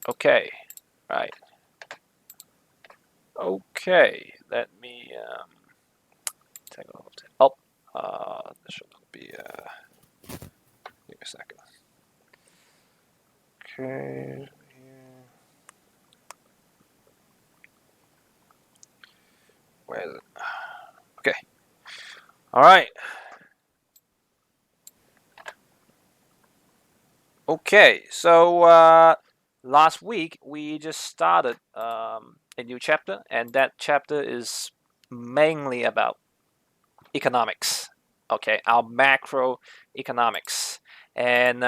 Okay, right. Okay, let me take a look. This should be. Give me a second. Okay. Where is it? Okay. All right. Okay. So last week we just started a new chapter, and that chapter is mainly about economics. Okay, our macroeconomics, and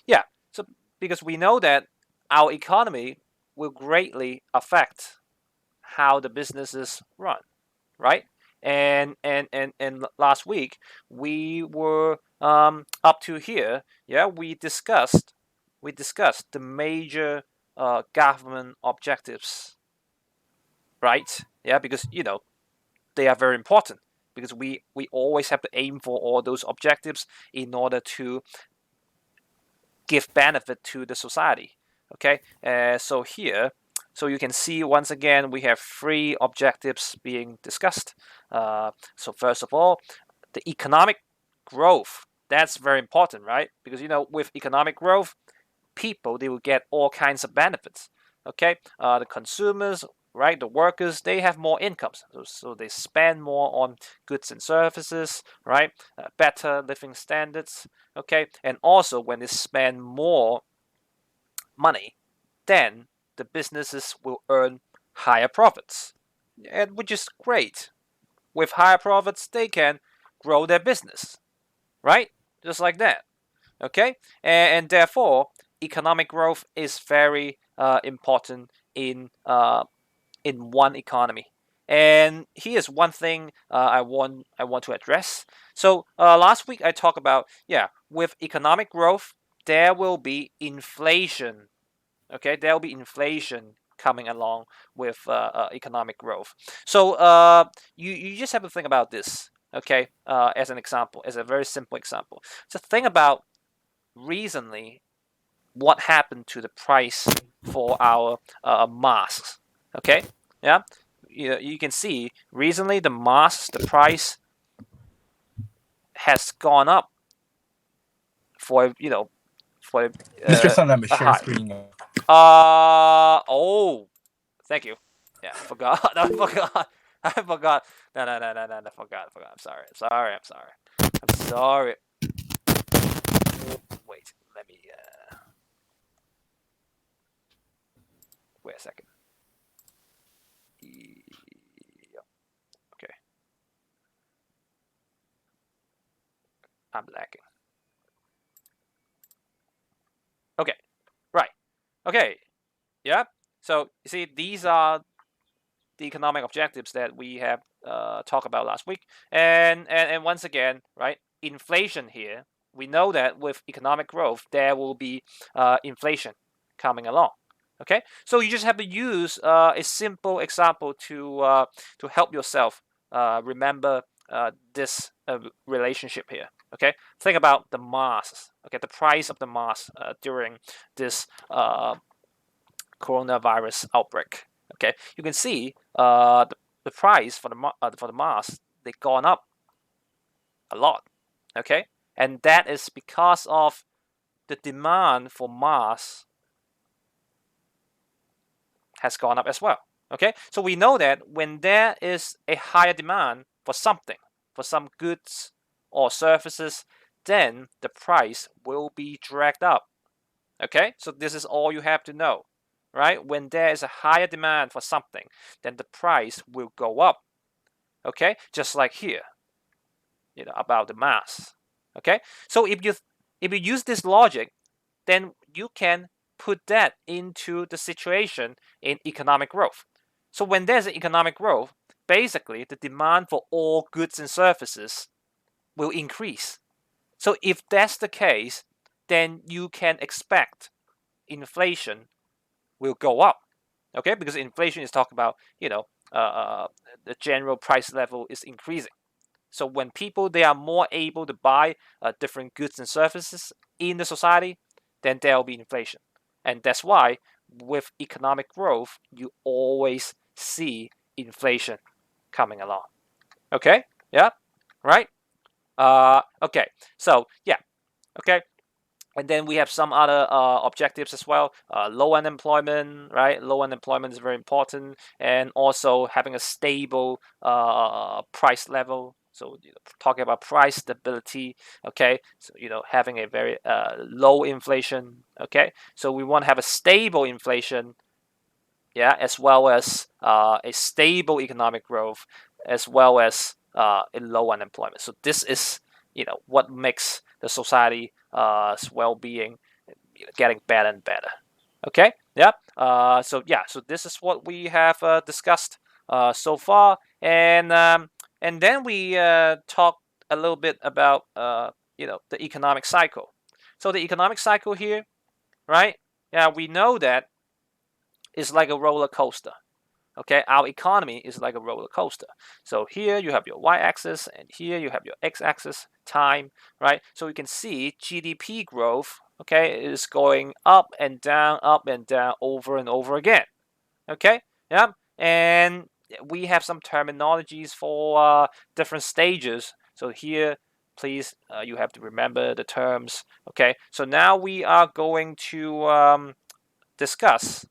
yeah. So because we know that our economy will greatly affect how the businesses run, right? And last week we were up to here. Yeah, we discussed the major government objectives, right? Yeah, because they are very important because we always have to aim for all those objectives in order to give benefit to the society. Okay, so you can see once again we have three objectives being discussed. So first of all, the economic growth. That's very important, right? Because with economic growth, people they will get all kinds of benefits. Okay, the consumers, right, the workers, they have more incomes, so they spend more on goods and services, right, better living standards. Okay, and also when they spend more money, then the businesses will earn higher profits, and which is great. With higher profits, they can grow their business, right, just like that. Okay, and therefore economic growth is very important in one economy. And here's one thing I want to address. So last week I talked about, yeah, with economic growth there will be inflation. Okay, there will be inflation coming along with economic growth. So you just have to think about this. Okay, as an example, as a very simple example. So think about recently what happened to the price for our masks. Okay, yeah, you can see recently the price has gone up for for Mr. Sun, I'm a share high. screen. Oh, thank you. Yeah, I forgot. I forgot. I forgot. No. I forgot. I'm sorry. I'm sorry. Wait. Let me. Wait a second. Yep. Okay. I'm lagging. Okay. Right. Okay. Yeah. So you see, these are the economic objectives that we have talked about last week, and once again, right? Inflation here. We know that with economic growth, there will be inflation coming along. Okay, so you just have to use a simple example to help yourself remember this relationship here. Okay, think about the mask. Okay, the price of the mask during this coronavirus outbreak. Okay, you can see the price for the mask they gone up a lot. Okay, and that is because of the demand for masks has gone up as well. Okay, so we know that when there is a higher demand for something, for some goods or services, then the price will be dragged up. Okay, so this is all you have to know, right? When there is a higher demand for something, then the price will go up. Okay, just like here, about the mass. Okay, so if you use this logic, then you can put that into the situation in economic growth. So when there's economic growth, basically the demand for all goods and services will increase. So if that's the case, then you can expect inflation will go up. Okay, because inflation is talking about the general price level is increasing. So when people they are more able to buy different goods and services in the society, then there will be inflation, and that's why with economic growth, you always see inflation coming along. Okay, yeah, right. Okay, so yeah, okay. And then we have some other objectives as well. Low unemployment, right? Low unemployment is very important, and also having a stable price level. So talking about price stability, okay. So having a very low inflation, okay. So we want to have a stable inflation, yeah, as well as a stable economic growth, as well as a low unemployment. So this is what makes the society well-being getting better and better. Okay, yeah. So this is what we have discussed so far, and then we talk a little bit about the economic cycle. So the economic cycle here, right? Yeah, we know that it's like a roller coaster. Okay, our economy is like a roller coaster. So here you have your y-axis, and here you have your x-axis, time, right? So you can see GDP growth, okay, is going up and down, over and over again. Okay, yeah, and we have some terminologies for different stages. So here, please, you have to remember the terms. Okay, so now we are going to discuss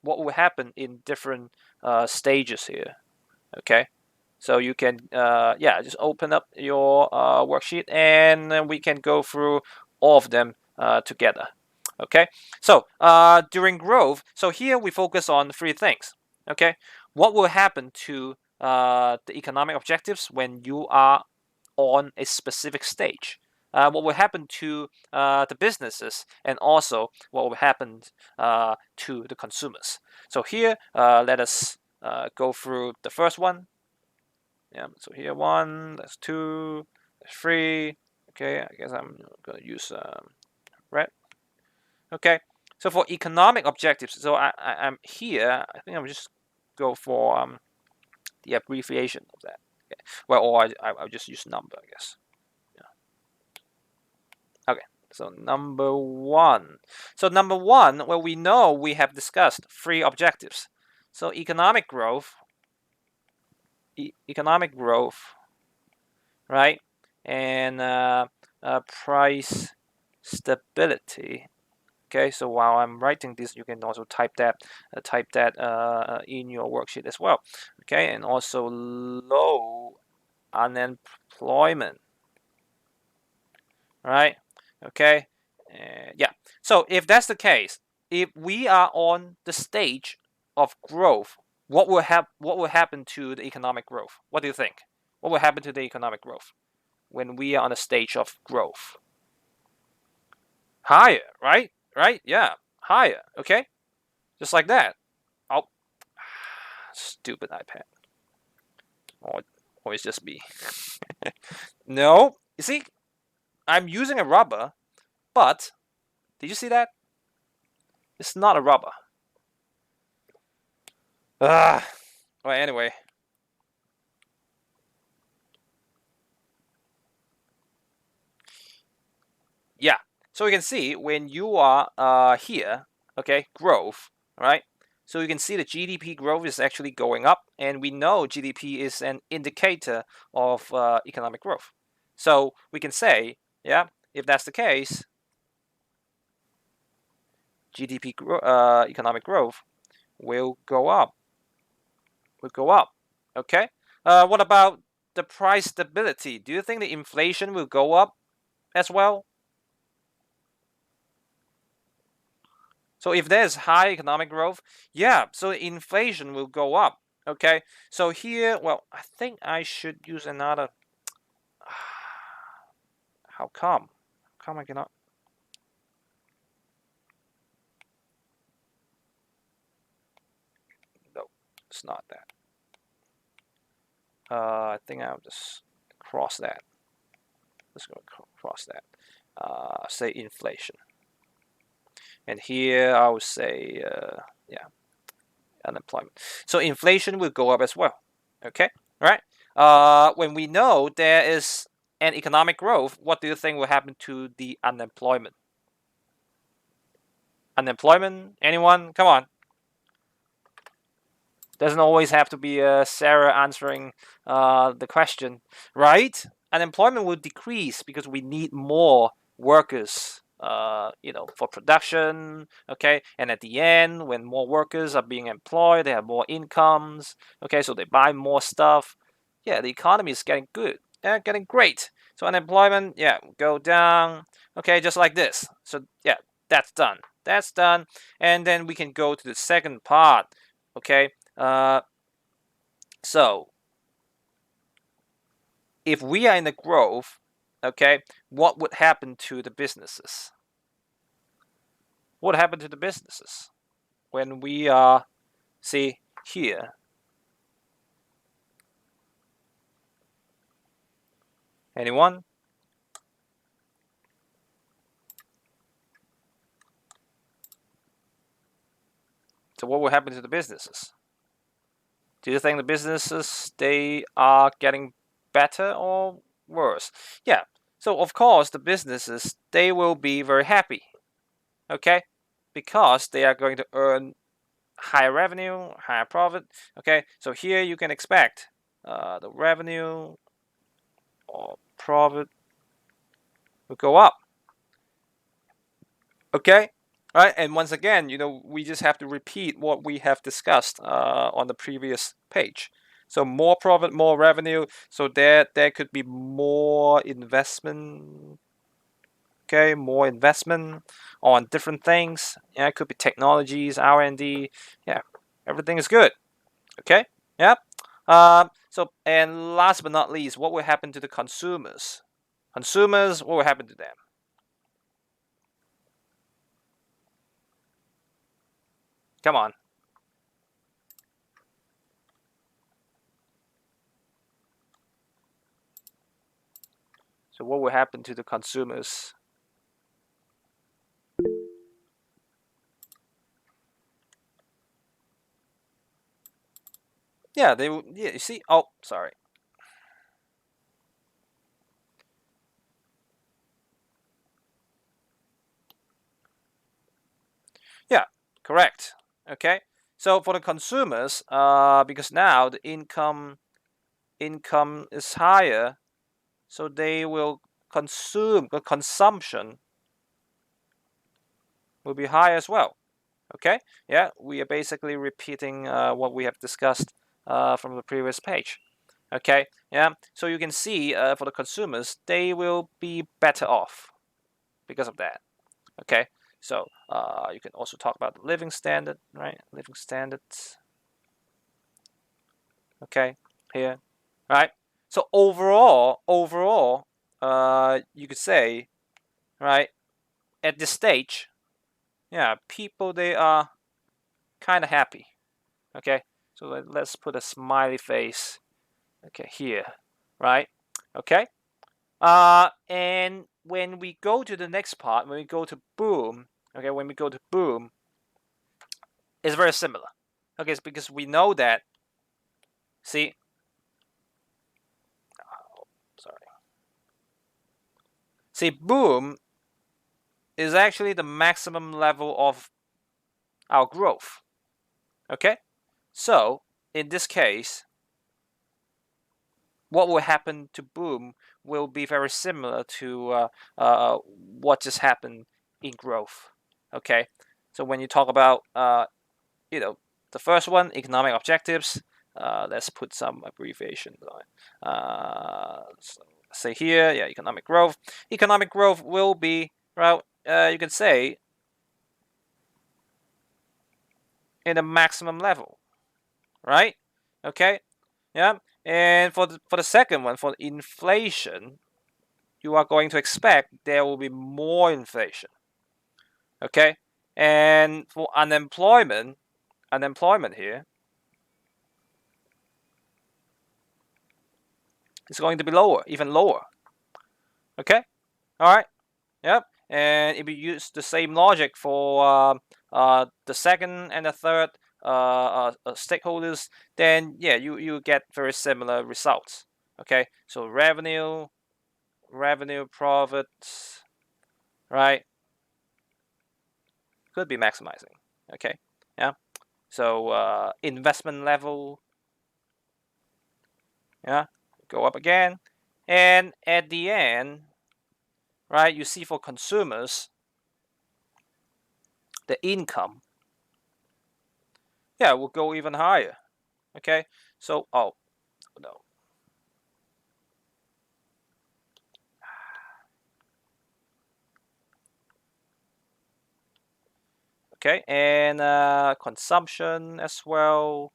what will happen in different stages here. Okay, so you can just open up your worksheet, and then we can go through all of them together. Okay, so during growth, so here we focus on three things. Okay, what will happen to the economic objectives when you are on a specific stage? What will happen to the businesses, and also what will happen to the consumers? So here, let us go through the first one. Yeah, so here one, that's two, that's three. Okay, I guess I'm gonna use red. Okay, so for economic objectives, so I'm here. I think I'm just go for the abbreviation of that. Okay. Well, or I'll just use number, I guess. Yeah. Okay. So number one. So number one, well, we know we have discussed three objectives. So economic growth, right, and price stability. Okay, so while I'm writing this, you can also type that in your worksheet as well. Okay, and also low unemployment. Right? Okay, yeah. So if that's the case, if we are on the stage of growth, what will happen to the economic growth? What do you think? What will happen to the economic growth when we are on the stage of growth? Higher, right? Right? Yeah, higher. Okay, just like that. Oh, stupid iPad. Or it's just me. No, you see, I'm using a rubber, but did you see that? It's not a rubber. Ah, well, anyway. Yeah, so you can see when you are here, okay, growth, right? So you can see the GDP growth is actually going up, and we know GDP is an indicator of economic growth. So we can say, yeah, if that's the case, economic growth will go up. Okay. What about the price stability? Do you think the inflation will go up as well? So if there's high economic growth, yeah, so inflation will go up. Okay, so here, well, I think I should use another. How come? How come I cannot? No, it's not that. I think I'll just cross that. Let's go cross that. Say inflation. And here I would say, yeah, unemployment. So inflation will go up as well. Okay, all right. When we know there is an economic growth, what do you think will happen to the unemployment? Unemployment? Anyone? Come on. Doesn't always have to be Sarah answering the question, right? Unemployment will decrease because we need more workers, for production. Okay, and at the end, when more workers are being employed, they have more incomes. Okay, so they buy more stuff. Yeah, the economy is getting good. Yeah, getting great. So unemployment, yeah, go down. Okay, just like this. So yeah, that's done. That's done, and then we can go to the second part. Okay, so if we are in the growth, okay, what would happen to the businesses? What happened to the businesses when we are, see here? Anyone? So what will happen to the businesses? Do you think the businesses they are getting better or worse? Yeah. So of course the businesses they will be very happy, okay, because they are going to earn higher revenue, higher profit. Okay, so here you can expect the revenue or profit will go up. Okay, all right, and once again, we just have to repeat what we have discussed on the previous page. So more profit, more revenue. So there could be more investment. Okay, more investment on different things. Yeah, it could be technologies, R&D. Yeah, everything is good. Okay. Yeah. So, and last but not least, what will happen to the consumers? Consumers, what will happen to them? Come on. So, what will happen to the consumers? Yeah, they will. Yeah, you see. Oh, sorry. Yeah, correct. Okay. So for the consumers, because now the income is higher, so they will consume. The consumption will be high as well. Okay, yeah, we are basically repeating what we have discussed from the previous page. Okay, yeah, so you can see for the consumers, they will be better off because of that. Okay, so you can also talk about the living standard, right? Living standards. Okay, here, right? So overall, you could say, right, at this stage, yeah, people they are kind of happy. Okay, so let's put a smiley face. Okay, here, right? Okay. And when we go to the next part, when we go to boom, okay, when we go to boom, it's very similar. Okay, it's because we know that. See, sorry. See, boom is actually the maximum level of our growth. Okay, so in this case, what will happen to boom will be very similar to what just happened in growth. Okay, so when you talk about the first one, economic objectives, let's put some abbreviation on it. So say here, yeah, economic growth. Economic growth will be, well, you can say in a maximum level, right? Okay, yeah. And for the second one, for inflation, you are going to expect there will be more inflation. Okay, and for unemployment here is going to be lower, even lower. Okay, all right, yep. And if you use the same logic for the second and the third stakeholders, then yeah, you get very similar results. Okay, so revenue, profits, right? Could be maximizing. Okay. Yeah. So investment level, yeah, go up again. And at the end, right, you see for consumers, the income, yeah, will go even higher. Okay. So, oh, no. Okay. And consumption as well,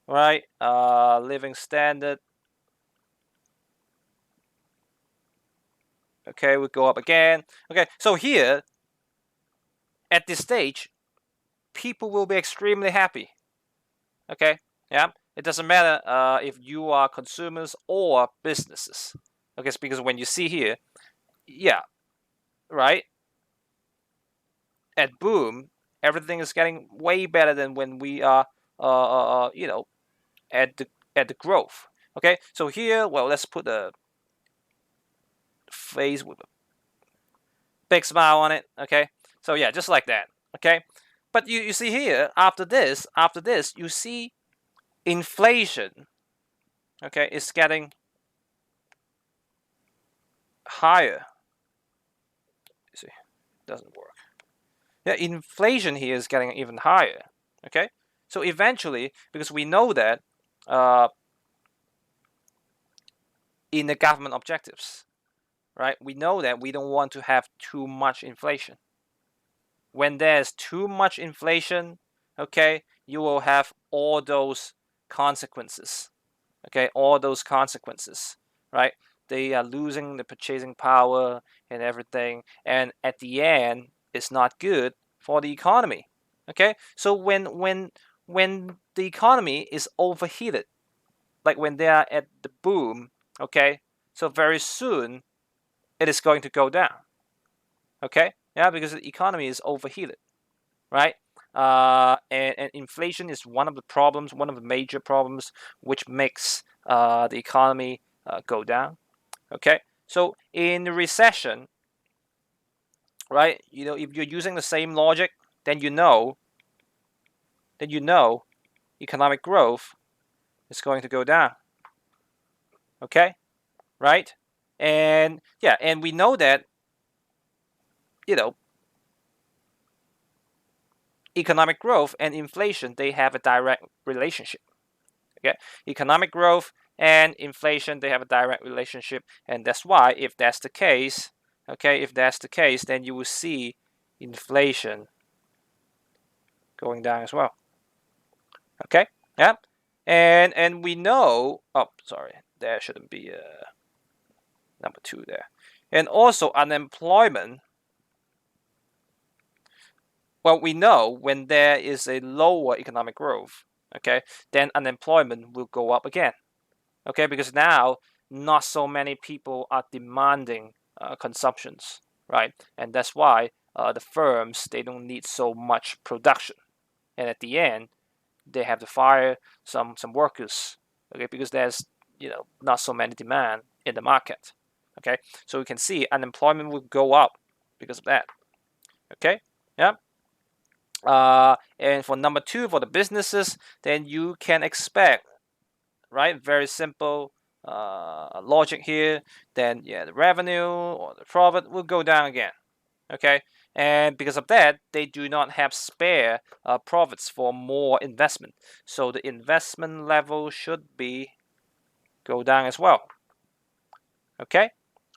right? Living standard. Okay, we go up again. Okay, so here, at this stage, people will be extremely happy. Okay, yeah, it doesn't matter if you are consumers or businesses. Okay, it's because when you see here, yeah, right, at boom, everything is getting way better than when we are, you know, at the growth. Okay, so here, well, let's put a face with a big smile on it. Okay, so yeah, just like that. Okay, but you see here, after this, you see inflation, okay, is getting higher. You see, it doesn't work. Yeah, inflation here is getting even higher. Okay, so eventually, because we know that uh, in the government objectives, right, we know that we don't want to have too much inflation. When there's too much inflation, okay, you will have all those consequences. Okay, all those consequences, right? They are losing the purchasing power and everything, and at the end, it's not good for the economy. Okay, so when the economy is overheated, like when they are at the boom, okay, so very soon it is going to go down. Okay, yeah, because the economy is overheated, right? And inflation is one of the problems, one of the major problems, which makes the economy go down. Okay, so in the recession, right? You know, if you're using the same logic, then you know, economic growth is going to go down. Okay, right? And yeah, and we know that, you know, economic growth and inflation, they have a direct relationship. Okay, economic growth and inflation, they have a direct relationship, and that's why, if that's the case, okay, if that's the case, then you will see inflation going down as well. Okay, yeah, and we know. Oh, sorry, there shouldn't be a number two there. And also unemployment. Well, we know when there is a lower economic growth, okay, then unemployment will go up again. Okay, because now not so many people are demanding consumptions, right? And that's why the firms, they don't need so much production, and at the end they have to fire some workers, okay, because there's, you know, not so many demand in the market. Okay, so we can see unemployment will go up because of that. Okay, yeah. And for number two, for the businesses, then you can expect, right? Very simple logic here. Then yeah, the revenue or the profit will go down again. Okay, and because of that, they do not have spare profits for more investment. So the investment level should be go down as well. Okay,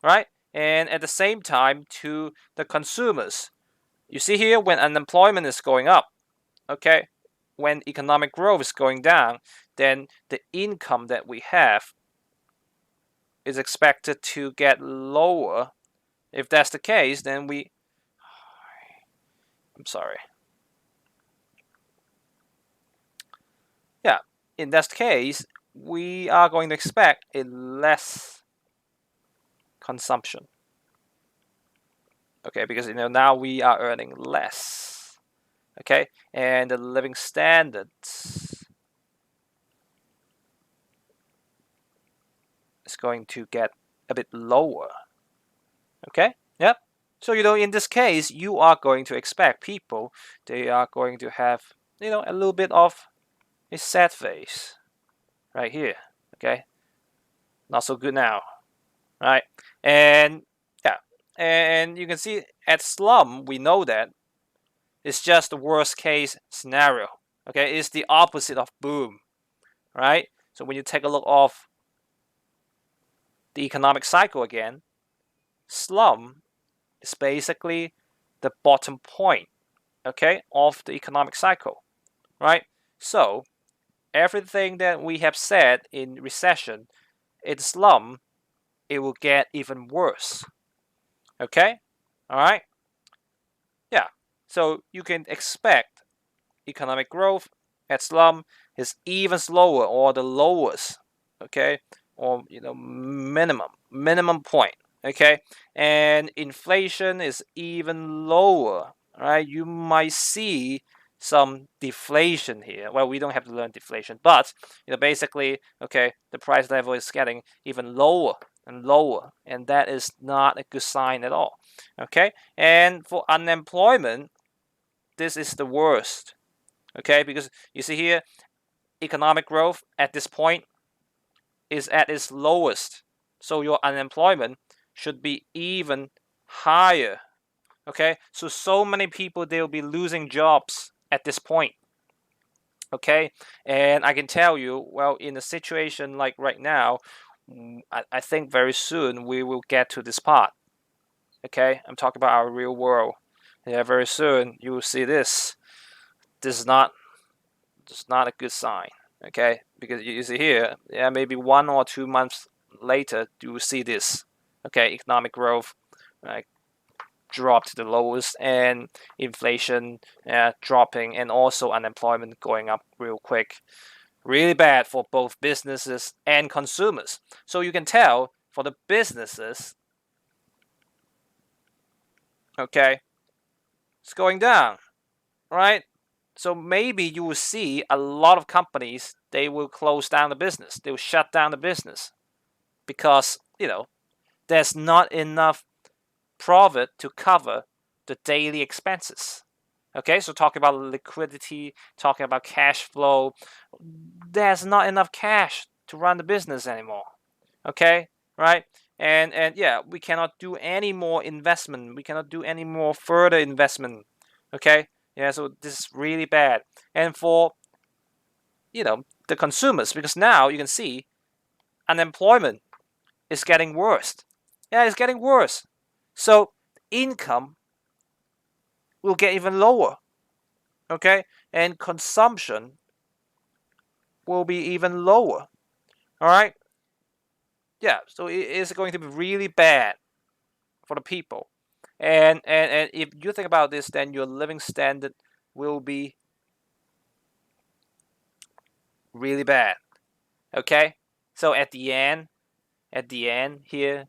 right? And at the same time, to the consumers, you see here when unemployment is going up, okay, when economic growth is going down, then the income that we have is expected to get lower. If that's the case, then I'm sorry. Yeah, in that case, we are going to expect a less consumption. Okay, because now we are earning less. Okay, and the living standards is going to get a bit lower. Okay, yep. So, in this case, you are going to expect people, they are going to have, a little bit of a sad face right here. Okay. Not so good now. Right. And yeah. And you can see at slum, we know that it's just the worst case scenario. Okay. It's the opposite of boom. Right. So when you take a look of the economic cycle again, slum is basically the bottom point, okay, of the economic cycle, right? So everything that we have said in recession, in slum, it will get even worse, okay? All right? Yeah. So you can expect economic growth at slum is even slower or the lowest, okay, or minimum point, okay, and inflation is even lower, right? You might see some deflation here. Well, we don't have to learn deflation, but basically, okay, the price level is getting even lower and lower, and that is not a good sign at all, okay. And for unemployment, this is the worst, okay, because you see here, economic growth at this point is at its lowest, so your unemployment should be even higher, okay. So many people, they'll be losing jobs at this point, okay. And I can tell you, well, in a situation like right now, I think very soon we will get to this part, okay. I'm talking about our real world. Yeah, very soon you will see this. This is not a good sign, okay, because you see here, yeah, maybe 1 or 2 months later you will see this, okay, economic growth drop to the lowest, and inflation dropping, and also unemployment going up real quick. Really bad for both businesses and consumers. So you can tell for the businesses, okay, it's going down, right? So maybe you will see a lot of companies, they will close down the business. They will shut down the business because, there's not enough profit to cover the daily expenses. Okay, so talking about liquidity, talking about cash flow, there's not enough cash to run the business anymore. Okay, right? And yeah, we cannot do any more investment. We cannot do any more further investment. Okay, yeah, so this is really bad. And for the consumers, because now you can see unemployment is getting worse. Yeah, it's getting worse. So income will get even lower. Okay, and consumption will be even lower. All right. Yeah, so it is going to be really bad for the people. And if you think about this, then your living standard will be really bad. Okay? So at the end here,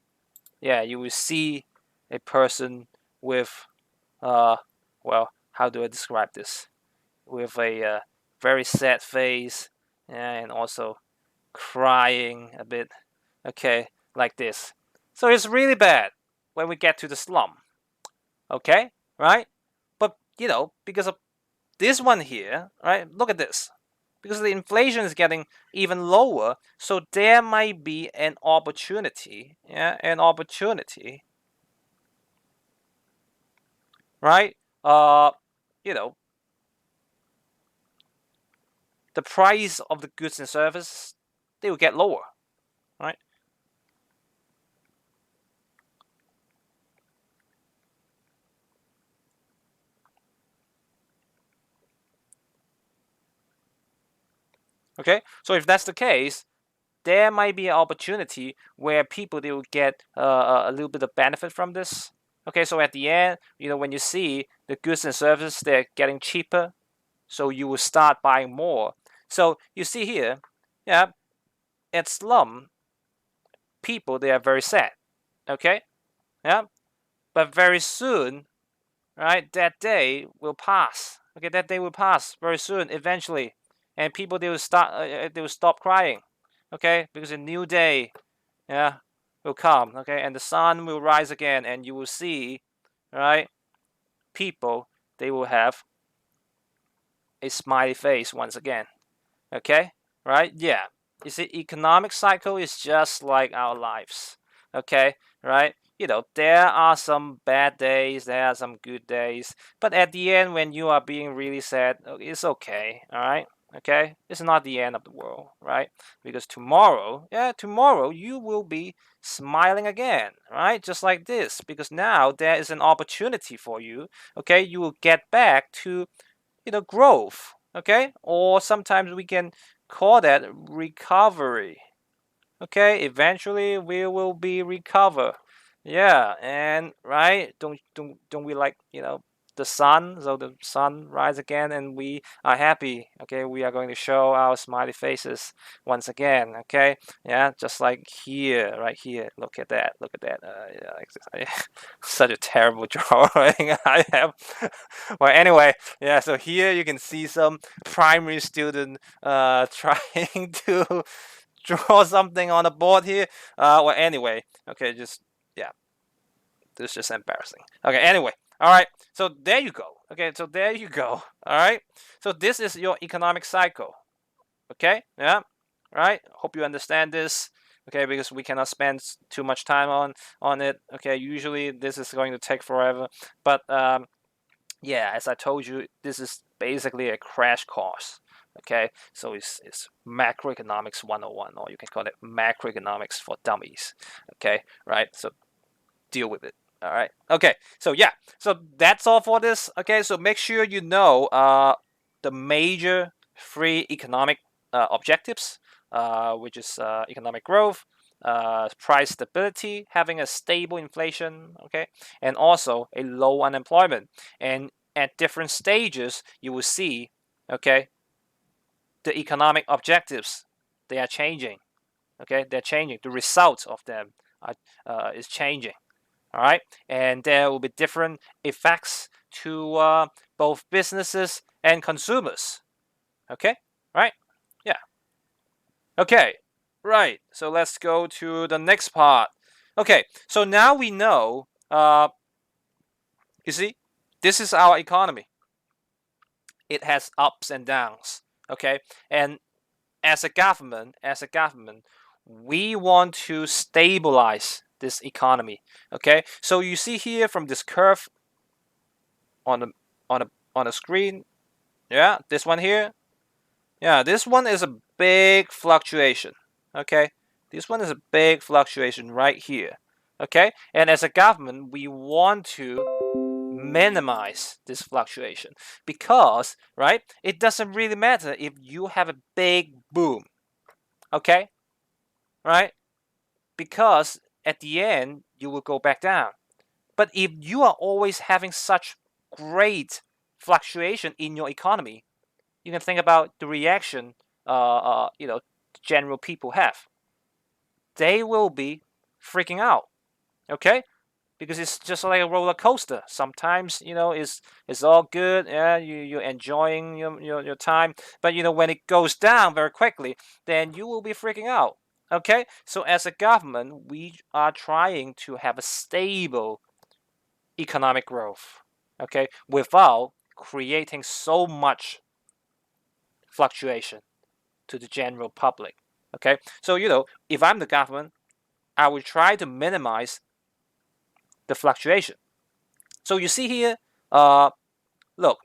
yeah, you will see a person with well, how do I describe this? With a very sad face, and also crying a bit. Okay, like this. So it's really bad when we get to the slum. Okay? Right? But because of this one here, right? Look at this. Because the inflation is getting even lower, so there might be an opportunity, yeah, an opportunity, right? Uh, you know, the price of the goods and services, they will get lower, right? Okay, so if that's the case, there might be an opportunity where people, they will get a little bit of benefit from this. Okay, so at the end, when you see the goods and services, they're getting cheaper, so you will start buying more. So you see here, yeah, at slum, people, they are very sad. Okay, yeah, but very soon, right, that day will pass. Okay, that day will pass very soon, eventually, and people, they will stop crying. Okay, because a new day, yeah, will come. Okay, and the sun will rise again, and you will see right, people, they will have a smiley face once again. Okay, right? Yeah. You see, economic cycle is just like our lives. Okay, right? There are some bad days, there are some good days, but at the end, when you are being really sad, it's okay. All right. Okay, it's not the end of the world, right? Because tomorrow, yeah, tomorrow you will be smiling again, right? Just like this, because now there is an opportunity for you. Okay, you will get back to growth. Okay, or sometimes we can call that recovery. Okay, eventually we will be recover. Yeah, and right, don't we like the sun? So the sun rise again, and we are happy. Okay, we are going to show our smiley faces once again. Okay, yeah, just like here, right here. Look at that. Look at that. Yeah, such a terrible drawing I have. Well, anyway, yeah. So here you can see some primary student trying to draw something on the board here. Well, anyway, okay, just yeah, this is just embarrassing. Okay, anyway, all right. So there you go. Okay, so there you go. All right. So this is your economic cycle. Okay, yeah, right. Hope you understand this. Okay, because we cannot spend too much time on it. Okay, usually this is going to take forever, but yeah, as I told you, this is basically a crash course. Okay, so it's macroeconomics 101, or you can call it macroeconomics for dummies. Okay, right? So deal with it. All right. Okay. So yeah. So that's all for this. Okay. So make sure you know the major three economic objectives, which is economic growth, price stability, having a stable inflation, okay, and also a low unemployment. And at different stages, you will see, okay, the economic objectives, they are changing. Okay, they're changing. The results of them is changing. All right, and there will be different effects to both businesses and consumers. Okay, right? Yeah. Okay, right. So let's go to the next part. Okay, so now we know. You see, this is our economy. It has ups and downs. Okay, and as a government, we want to stabilize this economy. Okay, so you see here from this curve on the on the screen. Yeah, this one here. Yeah, this one is a big fluctuation. Okay, this one is a big fluctuation right here. Okay, and as a government, we want to minimize this fluctuation because, right, it doesn't really matter if you have a big boom. Okay, right, because at the end you will go back down. But if you are always having such great fluctuation in your economy, you can think about the reaction general people have. They will be freaking out. Okay, because it's just like a roller coaster. Sometimes it's all good. Yeah, you're enjoying your time. But when it goes down very quickly, then you will be freaking out. Okay, so as a government, we are trying to have a stable economic growth. Okay, without creating so much fluctuation to the general public. Okay, so if I'm the government, I will try to minimize the fluctuation. So you see here, look,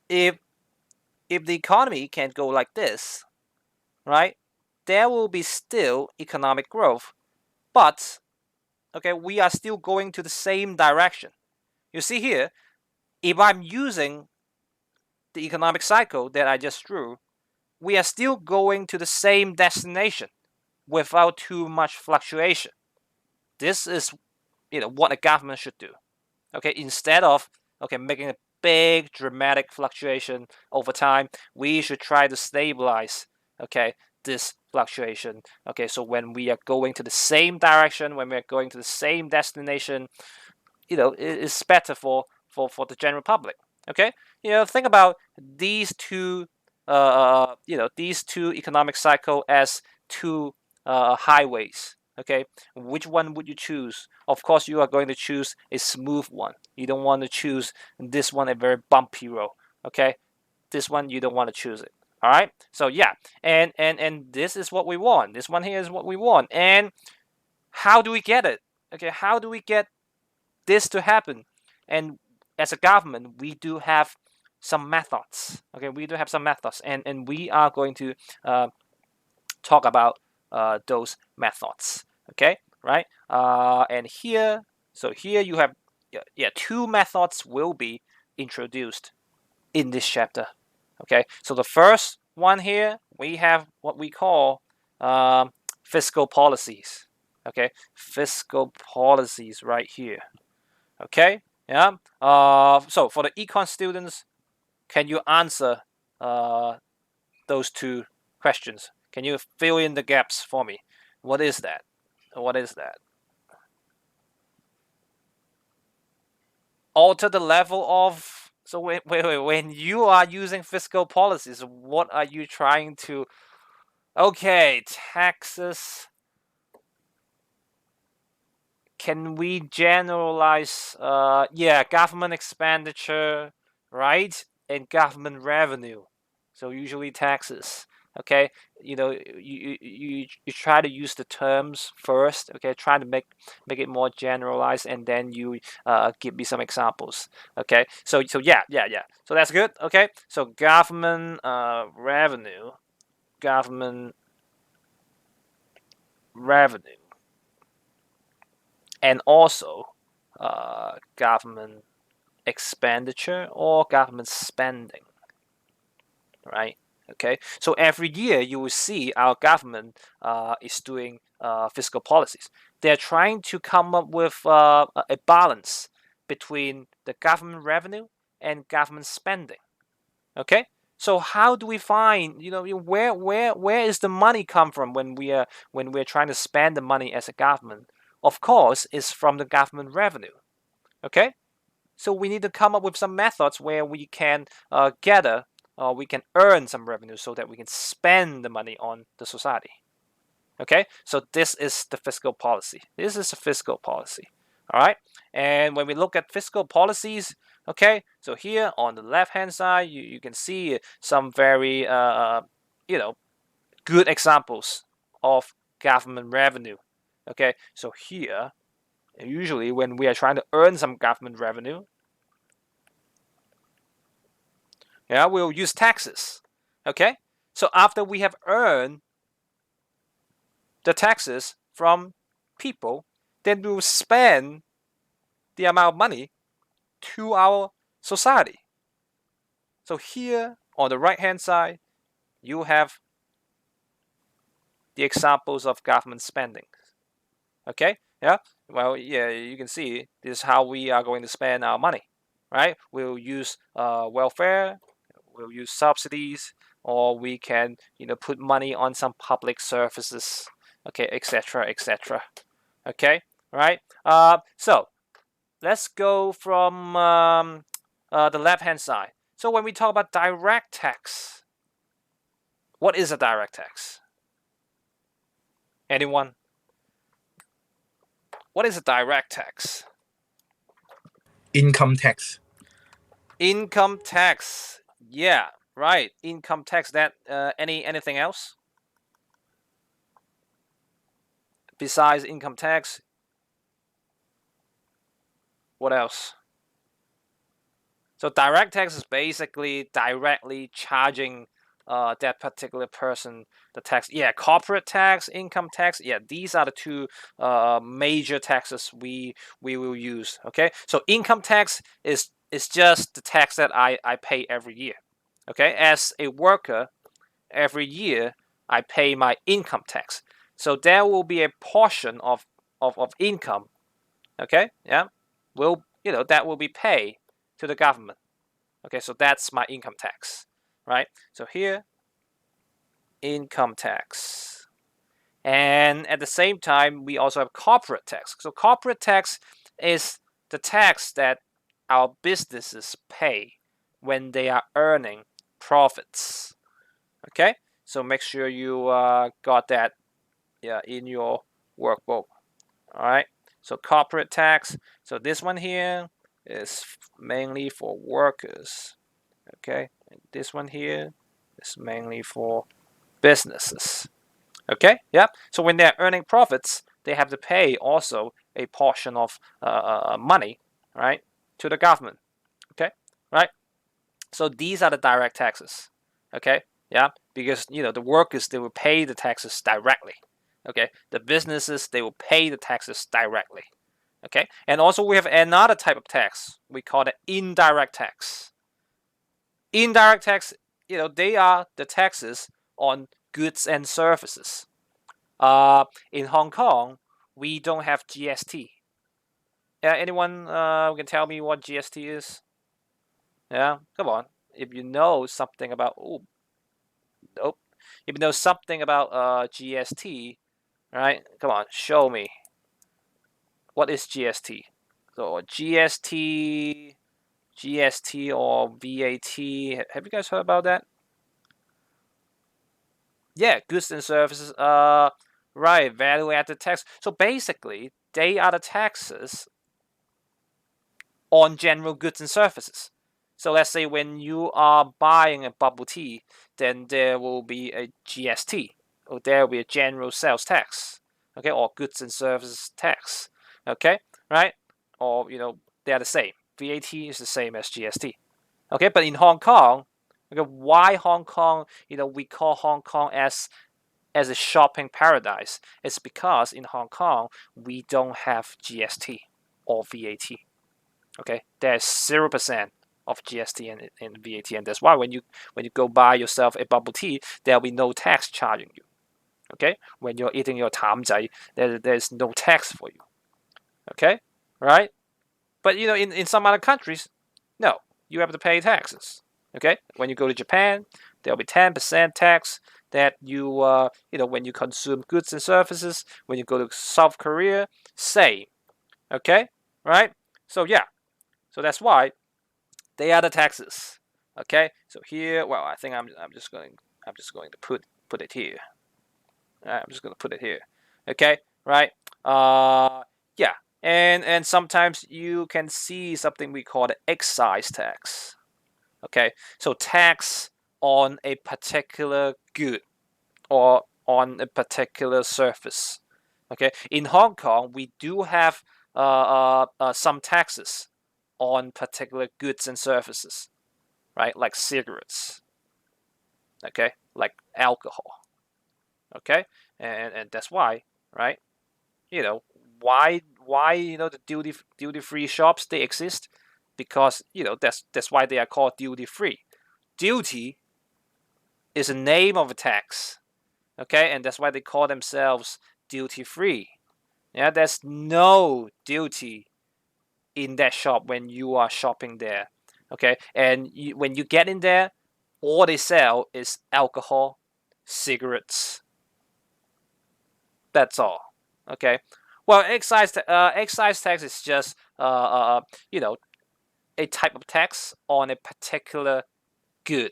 if the economy can go like this, right, there will be still economic growth, but okay, we are still going to the same direction. You see here, if I'm using the economic cycle that I just drew, we are still going to the same destination without too much fluctuation. This is what a government should do. Okay, instead of making a big dramatic fluctuation over time, we should try to stabilize this fluctuation. Okay, so when we are going to the same direction, when we are going to the same destination, it's better for the general public. Okay, think about these two these two economic cycle as two highways. okay, which one would you choose? Of course, you are going to choose a smooth one. You don't want to choose this one, a very bumpy road, okay? This one, you don't want to choose it. All right. So yeah, and this is what we want. This one here is what we want. And how do we get it? Okay, how do we get this to happen? And as a government, we do have some methods. Okay, we do have some methods, and we are going to talk about those methods. Okay, right? And here, so here you have, yeah, two methods will be introduced in this chapter. Okay, so the first one here, we have what we call fiscal policies. Okay, fiscal policies right here. Okay, yeah. So for the econ students, can you answer those two questions? Can you fill in the gaps for me? What is that? What is that? Alter the level of. So wait. When you are using fiscal policies, what are you trying to? Okay, taxes. Can we generalize? Yeah, government expenditure, right, and government revenue. So usually taxes. Okay, you try to use the terms first. Okay, try to make it more generalized, and then you give me some examples. Okay, so yeah. So that's good. Okay, so government revenue, government revenue, and also government expenditure or government spending, right? Okay, so every year you will see our government is doing fiscal policies. They're trying to come up with a balance between the government revenue and government spending. Okay, so how do we find, where is the money come from when we're trying to spend the money as a government? Of course, it's from the government revenue. Okay, so we need to come up with some methods where we can gather, we can earn some revenue so that we can spend the money on the society. Okay, so this is the fiscal policy. This is a fiscal policy. All right, and when we look at fiscal policies, okay, so here on the left hand side, you can see some very good examples of government revenue. Okay, so here, usually when we are trying to earn some government revenue, yeah, we'll use taxes. Okay, so after we have earned the taxes from people, then we'll spend the amount of money to our society. So here on the right hand side, you have the examples of government spending. Okay, yeah, well, yeah, you can see this is how we are going to spend our money, right? We'll use welfare, we'll use subsidies, or we can put money on some public services, okay, etc., etc. Okay, right? So let's go from the left hand side. So when we talk about direct tax, what is a direct tax? Anyone? What is a direct tax? Income tax. Income tax. Yeah, right. Income tax. That anything else besides income tax? What else? So direct tax is basically directly charging that particular person the tax. Yeah, corporate tax, income tax. Yeah, these are the two major taxes we will use. Okay, so income tax is just the tax that I pay every year. Okay, as a worker, every year I pay my income tax. So there will be a portion of income. Okay, yeah, that will be paid to the government. Okay, so that's my income tax, right? So here, income tax. And at the same time, we also have corporate tax. So corporate tax is the tax that our businesses pay when they are earning profits. Okay, so make sure you got that in your workbook. All right. So corporate tax. So this one here is mainly for workers. Okay. And this one here is mainly for businesses. Okay. Yeah. So when they're earning profits, they have to pay also a portion of money, right, to the government. Okay. Right. So these are the direct taxes. Okay. Yeah. Because the workers, they will pay the taxes directly. Okay. The businesses, they will pay the taxes directly. Okay. And also we have another type of tax. We call it indirect tax. Indirect tax, they are the taxes on goods and services. In Hong Kong, we don't have GST. Yeah, anyone can tell me what GST is? Yeah, come on. If you know something about, oh, nope. If you know something about GST, right? Come on, show me. What is GST? So GST or VAT. Have you guys heard about that? Yeah, goods and services. Right, value added tax. So basically, they are the taxes on general goods and services. So let's say when you are buying a bubble tea, then there will be a GST, or there will be a general sales tax, okay, or goods and services tax, okay, right? Or they are the same. VAT is the same as GST, okay. But in Hong Kong, okay, why Hong Kong? We call Hong Kong as a shopping paradise. It's because in Hong Kong we don't have GST or VAT. Okay, there's 0% of GST and VAT, and that's why when you go buy yourself a bubble tea, there'll be no tax charging you. Okay, when you're eating your tam zai, there's no tax for you. Okay, right? But in some other countries, no, you have to pay taxes. Okay, when you go to Japan, there'll be 10% tax that you when you consume goods and services. When you go to South Korea, same. Okay, right? So yeah, so that's why they are the taxes. Okay, so here, well, I think I'm just going to put it here. I'm just going to put it here. Okay, right? Yeah, and sometimes you can see something we call the excise tax. Okay, so tax on a particular good or on a particular surface. Okay, in Hong Kong, we do have some taxes on particular goods and services, right? Like cigarettes, okay, like alcohol, okay, and that's why, right? You know why the duty free shops they exist because that's why they are called duty free. Duty is a name of a tax, okay, and that's why they call themselves duty free. Yeah, there's no duty in that shop when you are shopping there, okay, and when you get in there, all they sell is alcohol, cigarettes. That's all. Okay. Well, excise tax is just you know a type of tax on a particular good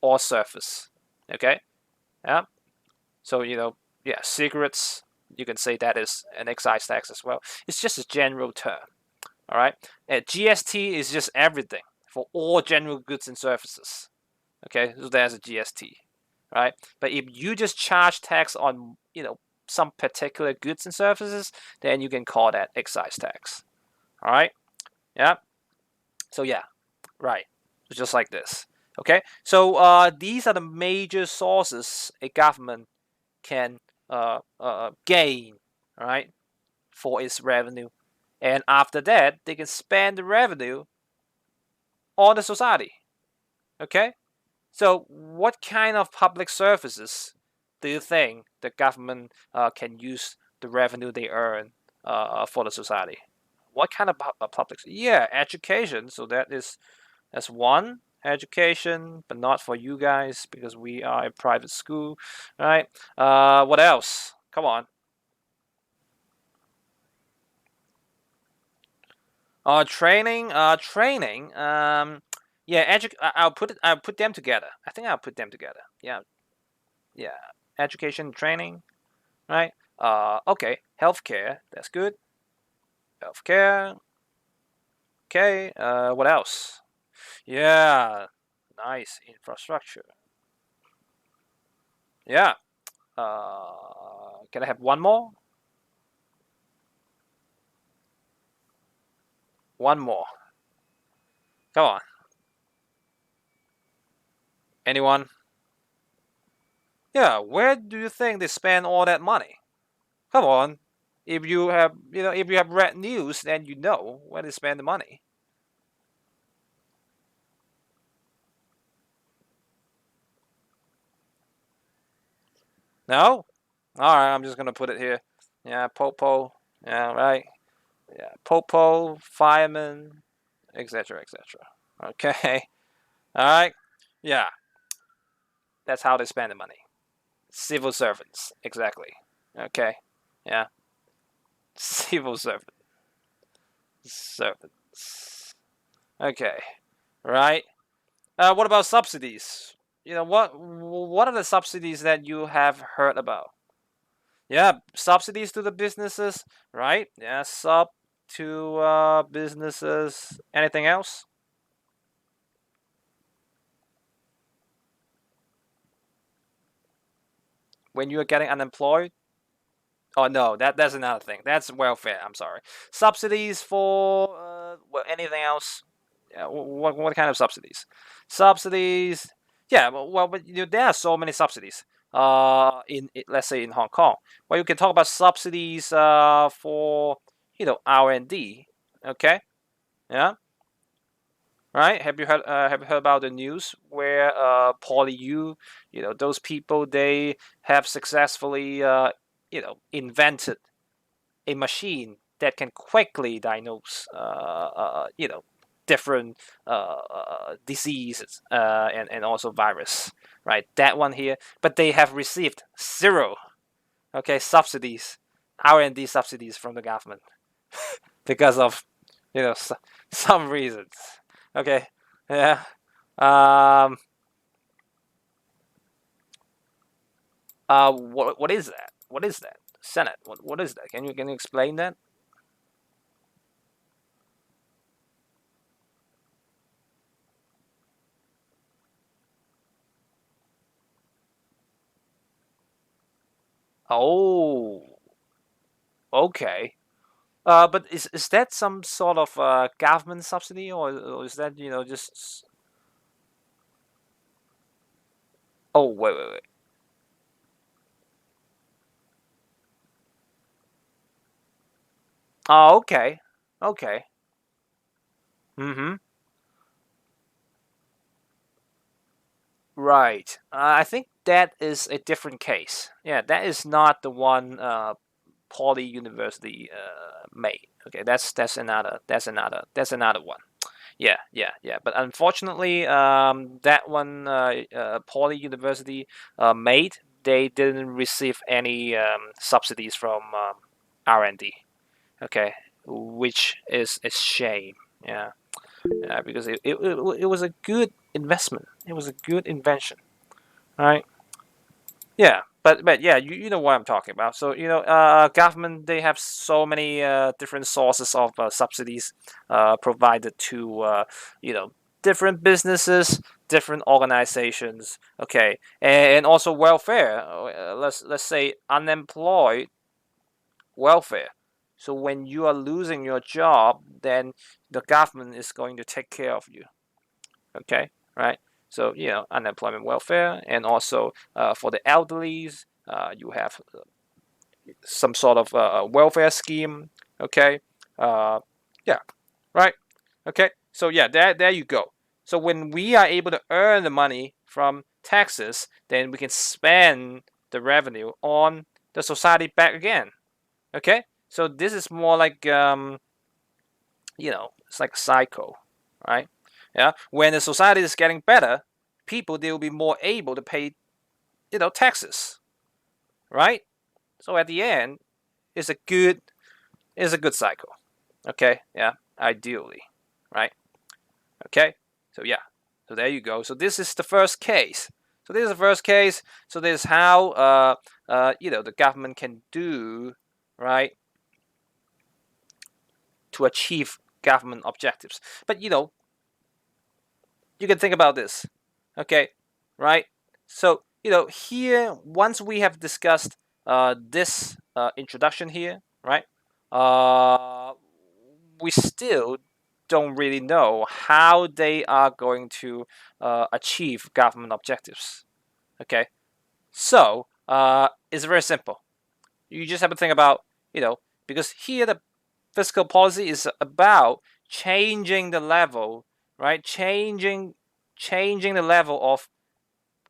or surface. Okay. Yeah. So yeah, cigarettes. You can say that is an excise tax as well. It's just a general term. All right. And GST is just everything for all general goods and services. Okay. So there's a GST. Right. But if you just charge tax on some particular goods and services, then you can call that excise tax. All right. Yeah. So yeah. Right. Just like this. Okay. So these are the major sources a government can gain. All right. For its revenue, and after that, they can spend the revenue on the society. Okay. So what kind of public services do you think the government can use the revenue they earn for the society? What kind of public? Yeah, education. So that's one education, but not for you guys because we are a private school, right? What else? Come on. Training. Training. Yeah. I'll put it. I'll put them together. I think I'll put them together. Yeah. Yeah. Education, training, right? Okay, healthcare. That's good. Healthcare. Okay. What else? Yeah. Nice infrastructure. Yeah. Can I have one more? One more. Come on. Anyone? Yeah. Where do you think they spend all that money? Come on. If you have read news, then you know where they spend the money. No? All right. I'm just gonna put it here. Yeah. Popo. Yeah. Right. Yeah. Popo. Fireman. Etc. Etc. Okay. All right. Yeah. That's how they spend the money. Civil servants. Exactly. Okay. Yeah. Civil servants. Okay. Right. What about subsidies? What are the subsidies that you have heard about? Yeah, subsidies to the businesses, right? Yeah, sub to businesses. Anything else? When you are getting unemployed? Oh no, that's another thing. That's welfare. I'm sorry. Subsidies for anything else? Yeah, what kind of subsidies? Subsidies. Yeah, but there are so many subsidies. Let's say in Hong Kong, well, you can talk about subsidies for R&D. Okay, yeah, right. Have you heard about the news where PolyU, those people, they have successfully invented a machine that can quickly diagnose different diseases and also virus, right? That one here, but they have received zero, okay, subsidies, R&D subsidies from the government because of some reasons. Okay, yeah. Um. What is that? What is that? Senate. What is that? Can you explain that? Oh, okay. But is that some sort of government subsidy, or is that just? Oh, wait. Oh, okay, okay. Mm-hmm. Right. I think that is a different case. Yeah, that is not the one Poly University made. Okay, that's another one. Yeah. But unfortunately, that one Poly University made, they didn't receive any subsidies from R&D. Okay, which is a shame. Yeah, yeah, because it was a good investment. It was a good invention. Right. Yeah, but yeah, you know what I'm talking about. So government, they have so many different sources of subsidies provided to different businesses, different organizations. Okay, and also welfare. Let's say unemployed welfare. So when you are losing your job, then the government is going to take care of you. Okay, right? So unemployment welfare, and also for the elderlies, you have some sort of welfare scheme. Okay, uh, yeah, right. Okay, so yeah, there you go. So when we are able to earn the money from taxes, then we can spend the revenue on the society back again. Okay, so this is more like it's like a cycle, right? Yeah, when the society is getting better, people, they will be more able to pay taxes, right? So at the end, it's a good cycle. Okay, yeah, ideally, right? Okay, so yeah, so there you go. So this is the first case. So this is the first case. So this is how the government can do, right, to achieve government objectives. But you can think about this, okay, right? So here, once we have discussed this introduction here, right, we still don't really know how they are going to achieve government objectives. Okay, so it's very simple. You just have to think about, because here the fiscal policy is about changing the level, right? Changing the level of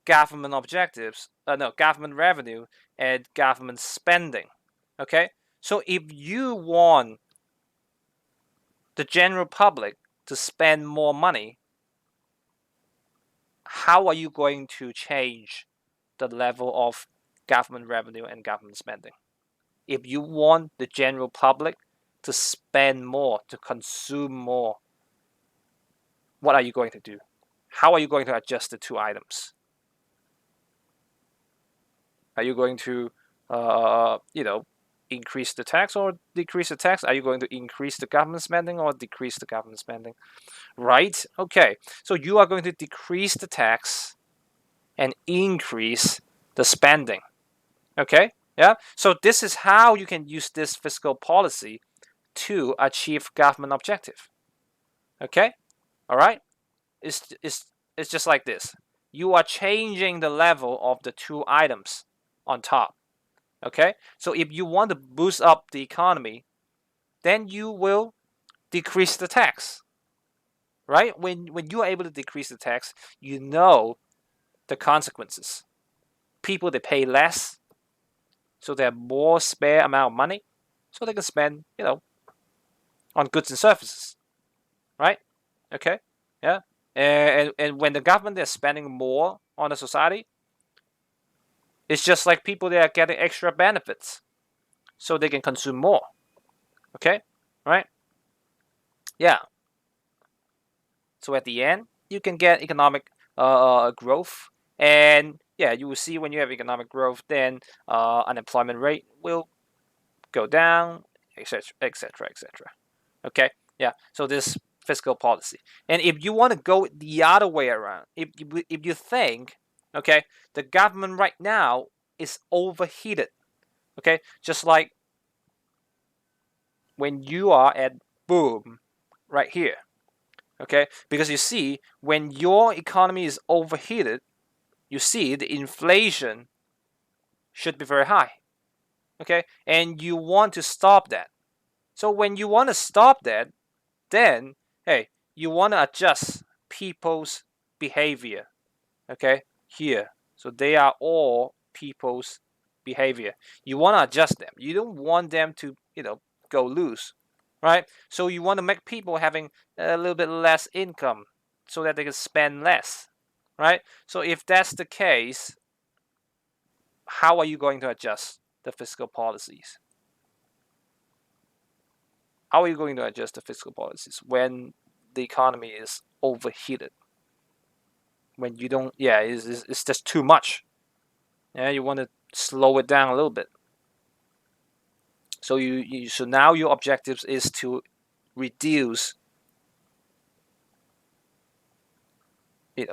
government objectives, no, government revenue and government spending. Okay, so if you want the general public to spend more money, how are you going to change the level of government revenue and government spending? If you want the general public to spend more, to consume more, what are you going to do? How are you going to adjust the two items? Are you going to, increase the tax or decrease the tax? Are you going to increase the government spending or decrease the government spending? Right? Okay. So you are going to decrease the tax and increase the spending. Okay? Yeah. So this is how you can use this fiscal policy to achieve government objective. Okay? All right? It's just like this. You are changing the level of the two items on top. Okay? So if you want to boost up the economy, then you will decrease the tax. Right? When you are able to decrease the tax, you know the consequences. People, they pay less, so they have more spare amount of money, so they can spend, on goods and services. Right? Okay? Yeah. And when the government is spending more on the society, it's just like people, they are getting extra benefits, so they can consume more. Okay? Right? Yeah. So at the end, you can get economic growth, and yeah, you will see when you have economic growth, then unemployment rate will go down, etc., etc., etc. Okay, yeah. So this fiscal policy, and if you want to go the other way around, if you think, okay, the government right now is overheated, okay, just like when you are at boom, right here. Okay, because you see, when your economy is overheated, you see the inflation should be very high. Okay, and you want to stop that. So when you want to stop that, then hey, you want to adjust people's behavior. Okay, here. So they are all people's behavior. You want to adjust them. You don't want them to, go loose, right? So you want to make people having a little bit less income so that they can spend less, right? So if that's the case, how are you going to adjust the fiscal policies? How are you going to adjust the fiscal policies when the economy is overheated? When you don't, yeah, it's just too much. Yeah, you want to slow it down a little bit. So so now your objectives is to reduce,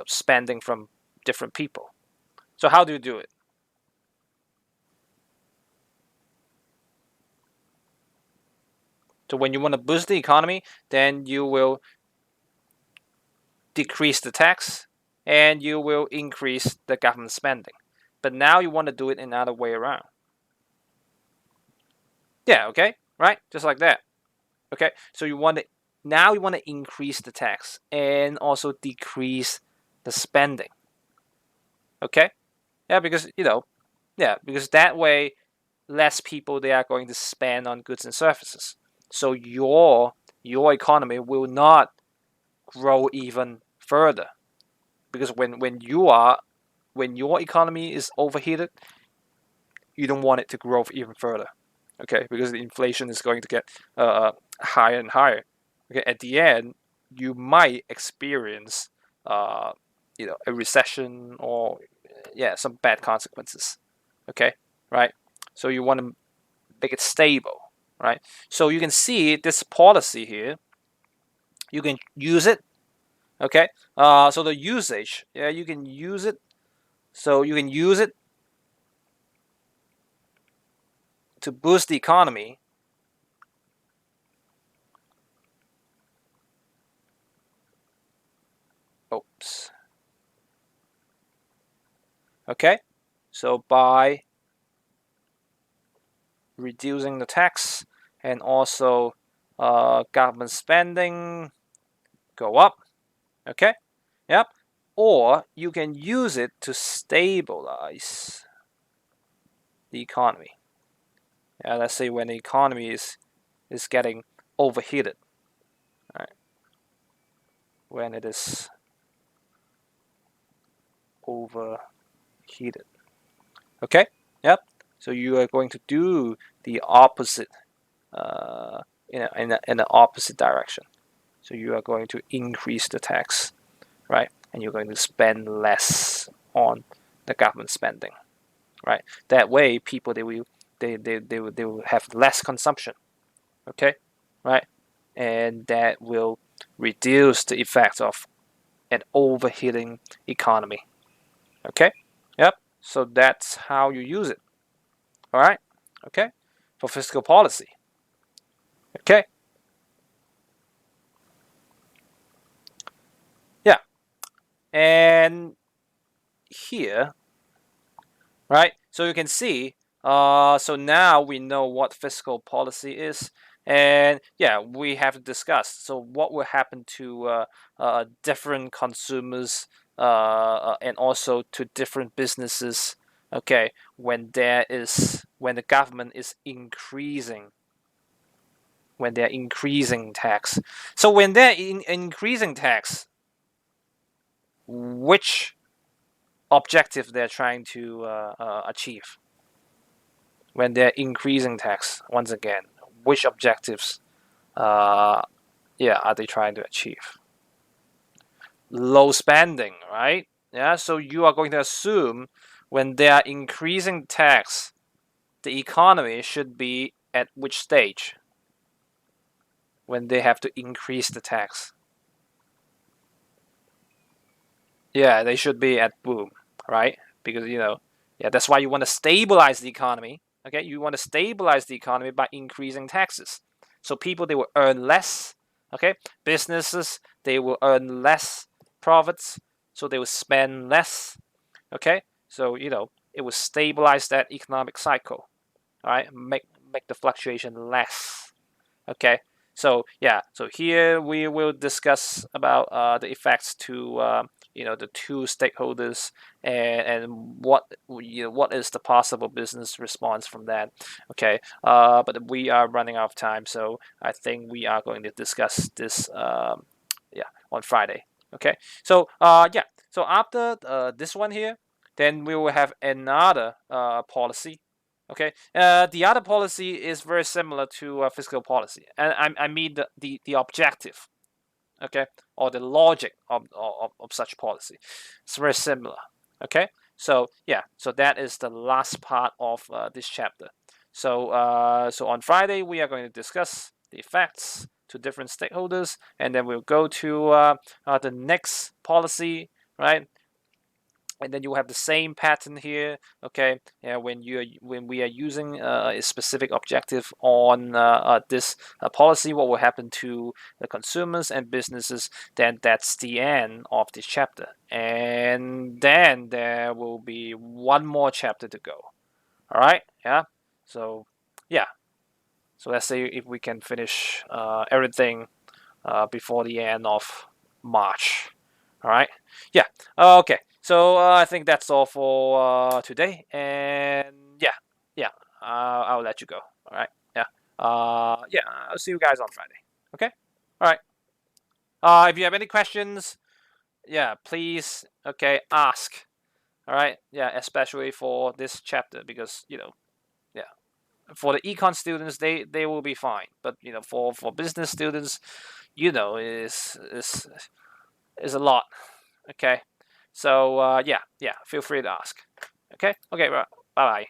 spending from different people. So how do you do it? So when you want to boost the economy, then you will decrease the tax and you will increase the government spending. But now you want to do it another way around. Yeah, okay, right? Just like that. Okay, so you want to increase the tax and also decrease the spending. Okay, yeah, because because that way less people, they are going to spend on goods and services. So your economy will not grow even further, because when your economy is overheated, you don't want it to grow even further. Okay, because the inflation is going to get higher and higher. Okay, at the end, you might experience a recession or some bad consequences. Okay, right? So you want to make it stable, right? So you can see this policy here. You can use it. Okay, so the usage, yeah, you can use it. So you can use it to boost the economy. Oops. Okay, so by reducing the tax and also government spending go up. Okay, yep. Or you can use it to stabilize the economy. Yeah, let's say when the economy is getting overheated, right? When it is overheated. Okay, yep. So you are going to do the opposite, in the opposite direction. So you are going to increase the tax, right? And you're going to spend less on the government spending, right? That way, people they will have less consumption, okay, right? And that will reduce the effects of an overheating economy. Okay, yep. So that's how you use it. All right, okay, for fiscal policy. Okay, yeah, and here, right? So you can see, so now we know what fiscal policy is, and yeah, we have to discuss. So what will happen to different consumers and also to different businesses? Okay, when the government is increasing tax. So when they're increasing tax, which objective they're trying to achieve? When they're increasing tax once again, which objectives uh, are they trying to achieve? Low spending, right? Yeah, so you are going to assume when they are increasing tax, the economy should be at which stage? When they have to increase the tax. Yeah, they should be at boom, right? Because that's why you want to stabilize the economy. Okay, you want to stabilize the economy by increasing taxes. So people they will earn less. Okay, businesses they will earn less profits, so they will spend less. Okay, so it will stabilize that economic cycle. All right, make the fluctuation less. Okay, so yeah, so here we will discuss about the effects to the two stakeholders, and what is the possible business response from that. Okay, but we are running out of time, so I think we are going to discuss this on Friday. Okay, so so after this one here, then we will have another policy. Okay, the other policy is very similar to fiscal policy, and I mean the objective, okay, or the logic of such policy. It's very similar. Okay, so yeah, so that is the last part of this chapter. So on Friday we are going to discuss the effects to different stakeholders, and then we'll go to the next policy, right? And then you have the same pattern here. Okay, yeah, when we are using a specific objective on this policy, what will happen to the consumers and businesses? Then that's the end of this chapter, and then there will be one more chapter to go. All right, yeah. So yeah, so let's say if we can finish everything before the end of March. All right. Yeah. Okay. So I think that's all for today. And yeah. I'll let you go. All right. Yeah. Yeah. I'll see you guys on Friday. Okay. All right. If you have any questions, yeah, please. Okay, ask. All right. Yeah, especially for this chapter because yeah, for the econ students they will be fine, but for business students, is a lot. Okay, So yeah, feel free to ask. Okay, bye bye.